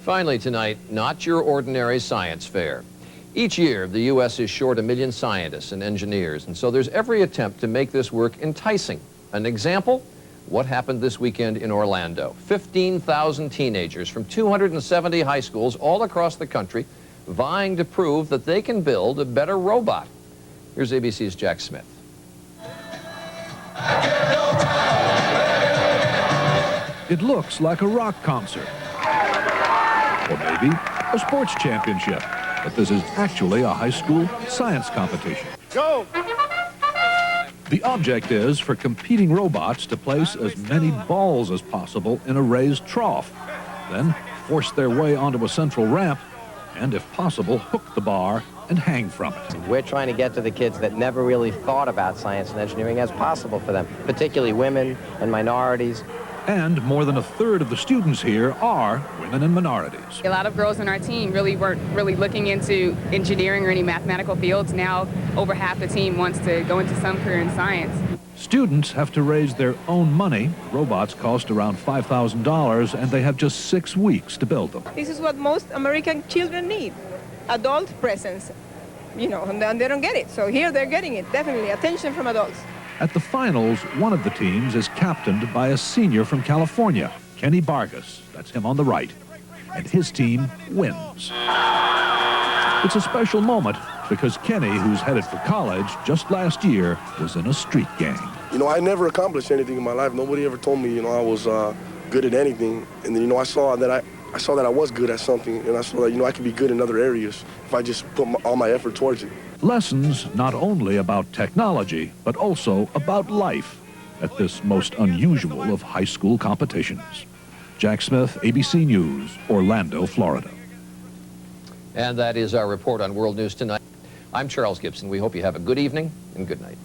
Finally tonight, not your ordinary science fair. Each year, the U.S. is short 1 million scientists and engineers, and so there's every attempt to make this work enticing. An example? What happened this weekend in Orlando? 15,000 teenagers from 270 high schools all across the country vying to prove that they can build a better robot. Here's ABC's Jack Smith. It looks like a rock concert, or maybe a sports championship, but this is actually a high school science competition. Go! The object is for competing robots to place as many balls as possible in a raised trough, then force their way onto a central ramp, and if possible, hook the bar and hang from it. We're trying to get to the kids that never really thought about science and engineering as possible for them, particularly women and minorities. And more than 1/3 of the students here are women and minorities. A lot of girls on our team really weren't looking into engineering or any mathematical fields. Now over half the team wants to go into some career in science. Students have to raise their own money. Robots cost around $5,000, and they have just 6 weeks to build them. This is what most American children need, adult presence, you know, and they don't get it. So here they're getting it, definitely, attention from adults. At the finals, one of the teams is captained by a senior from California, Kenny Vargas. That's him on the right. And his team wins. It's a special moment because Kenny, who's headed for college just last year, was in a street gang. You know, I never accomplished anything in my life. Nobody ever told me, you know, I was good at anything. And then, you know, I saw that I was good at something, and I saw that, you know, I could be good in other areas if I just put all my effort towards it. Lessons not only about technology, but also about life at this most unusual of high school competitions. Jack Smith, ABC News, Orlando, Florida. And that is our report on World News Tonight. I'm Charles Gibson. We hope you have a good evening and good night.